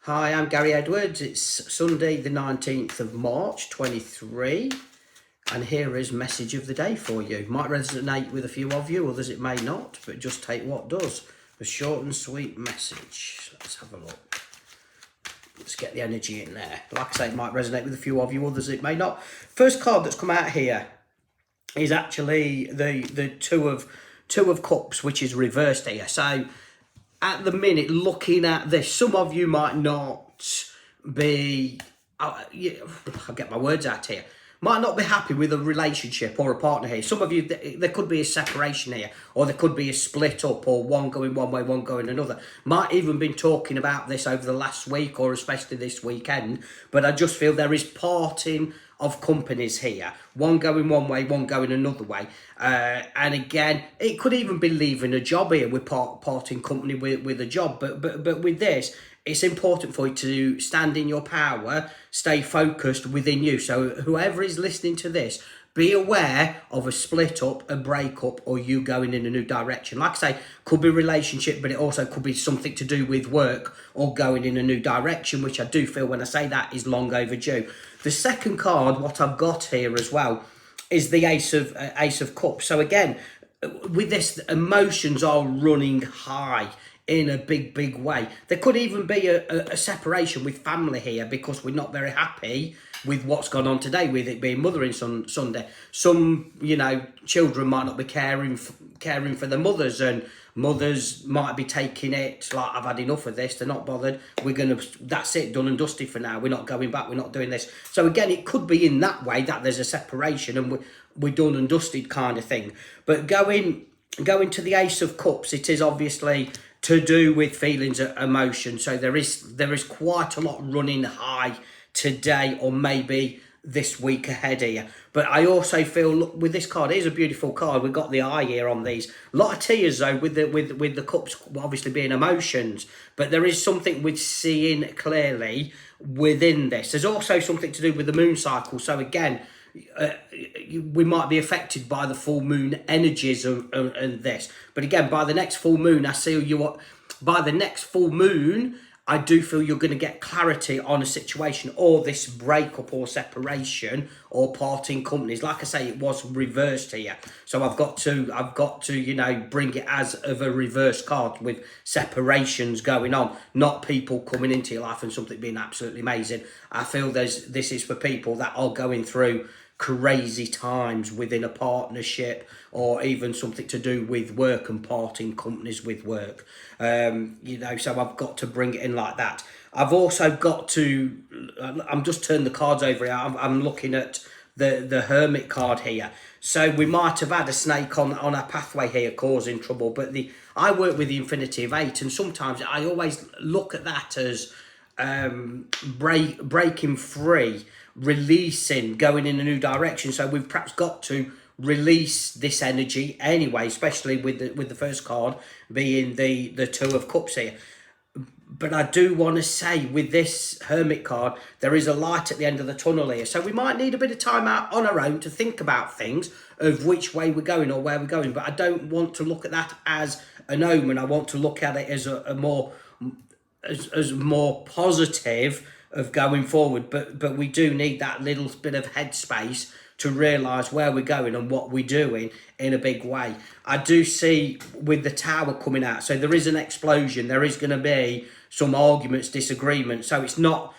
Hi, I'm Gary Edwards. It's Sunday, the 19th of March, 23, and here is message of the day for you. Might resonate with a few of you, others it may not, but just take what does. A short and sweet message. Let's have a look. Let's get the energy in there. Like I say, it might resonate with a few of you, others it may not. First card that's come out here is actually the two of cups, which is reversed here. So at the minute, looking at this, some of you might not be, I'll get my words out here, might not be happy with a relationship or a partner here. Some of you, there could be a separation here, or there could be a split up, or one going one way, one going another. Might even been talking about this over the last week, or especially this weekend, but I just feel there is parting of companies here, one going one way, one going another way, and again, it could even be leaving a job here with parting company with a job, but with this, it's important for you to stand in your power, stay focused within you. So whoever is listening to this, be aware of a split up, a break up, or you going in a new direction. Like I say, could be relationship, but it also could be something to do with work or going in a new direction, which I do feel when I say that is long overdue. The second card, what I've got here as well, is the Ace of Cups. So again, with this, emotions are running high in a big way. There could even be a separation with family here because we're not very happy with what's gone on today, with it being Mothering Sunday. Some, children might not be caring for their mothers, and mothers might be taking it like, I've had enough of this, they're not bothered, that's it, done and dusted for now, we're not going back, we're not doing this. So again, it could be in that way that there's a separation and we're done and dusted kind of thing. But going to the Ace of Cups, it is obviously to do with feelings and emotion. So there is quite a lot running high today, or maybe this week ahead here. But I also feel, look, with this card, it is a beautiful card. We've got the eye here on these. A lot of tears though, with the cups obviously being emotions. But there is something with seeing clearly within this. There's also something to do with the moon cycle. So again, we might be affected by the full moon energies and this, but again, by the next full moon, by the next full moon, I do feel you're going to get clarity on a situation, or this breakup or separation or parting companies. Like I say, it was reversed here, so I've got to bring it as of a reverse card with separations going on, not people coming into your life and something being absolutely amazing. I feel this is for people that are going through crazy times within a partnership, or even something to do with work and parting companies with work. So I've got to bring it in like that. I've also got to, I'm just turning the cards over here. I'm looking at the Hermit card here. So we might have had a snake on our pathway here causing trouble, but I work with the Infinity of 8, and sometimes I always look at that as breaking free, releasing, going in a new direction. So we've perhaps got to release this energy anyway, especially with the first card being the Two of Cups here. But I do want to say, with this Hermit card, there is a light at the end of the tunnel here. So we might need a bit of time out on our own to think about things, of which way we're going or where we're going. But I don't want to look at that as an omen. I want to look at it as a more positive of going forward, but we do need that little bit of headspace to realise where we're going and what we're doing in a big way. I do see with the Tower coming out, so there is an explosion, there is going to be some arguments, disagreements, so it's not,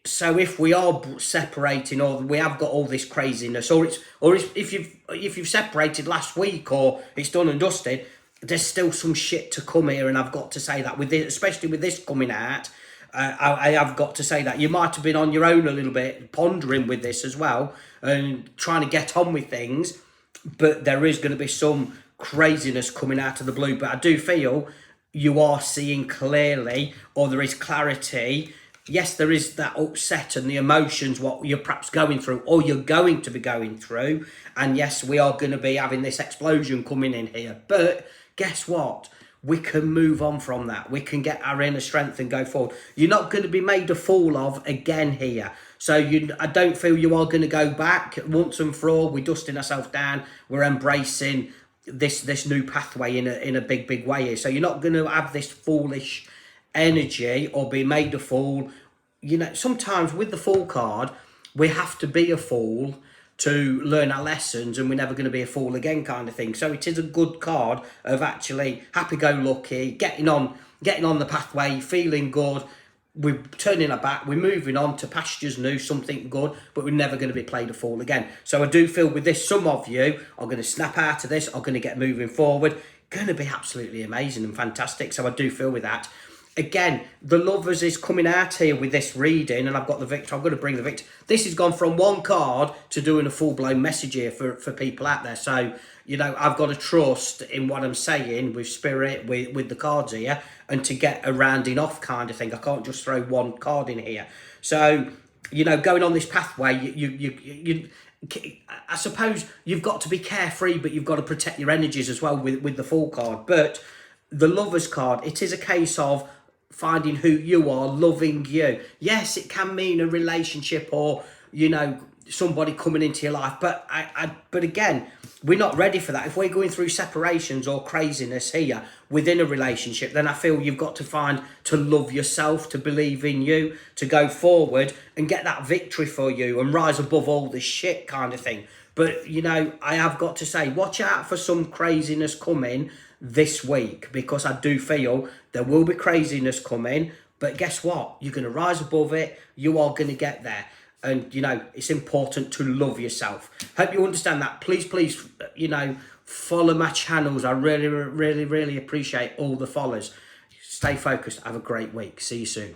so if we are separating, or we have got all this craziness, or if you've separated last week, or it's done and dusted, there's still some shit to come here, and I've got to say that, with this, especially with this coming out, I have got to say that you might have been on your own a little bit, pondering with this as well, and trying to get on with things, but there is going to be some craziness coming out of the blue. But I do feel you are seeing clearly, or there is clarity. Yes, there is that upset and the emotions, what you're perhaps going through, or you're going to be going through, and yes, we are going to be having this explosion coming in here, but guess what? We can move on from that. We can get our inner strength and go forward. You're not going to be made a fool of again here. So I don't feel you are going to go back once and for all. We're dusting ourselves down. We're embracing this new pathway in a big way here. So you're not going to have this foolish energy or be made a fool. You know, sometimes with the Fool card, we have to be a fool to learn our lessons, and we're never going to be a fool again, kind of thing. So it is a good card of actually happy-go-lucky, getting on the pathway, feeling good. We're turning our back, we're moving on to pastures new, something good, but we're never going to be played a fool again. So I do feel with this, some of you are going to snap out of this, are going to get moving forward, going to be absolutely amazing and fantastic. So I do feel with that. Again, the Lovers is coming out here with this reading, and I've got the Victor. I'm going to bring the Victor. This has gone from one card to doing a full-blown message here for people out there. So, you know, I've got to trust in what I'm saying with spirit, with the cards here, and to get a rounding off kind of thing. I can't just throw one card in here. So, you know, going on this pathway, I suppose you've got to be carefree, but you've got to protect your energies as well with the Fool card. But the Lovers card, it is a case of finding who you are, loving you. Yes, it can mean a relationship or, you know, somebody coming into your life. But but again, we're not ready for that. If we're going through separations or craziness here within a relationship, then I feel you've got to find to love yourself, to believe in you, to go forward and get that victory for you and rise above all this shit kind of thing. But, you know, I have got to say, watch out for some craziness coming this week, because I do feel there will be craziness coming, but guess what? You're going to rise above it. You are going to get there. And, you know, it's important to love yourself. Hope you understand that. Please, you know, follow my channels. I really appreciate all the followers. Stay focused. Have a great week. See you soon.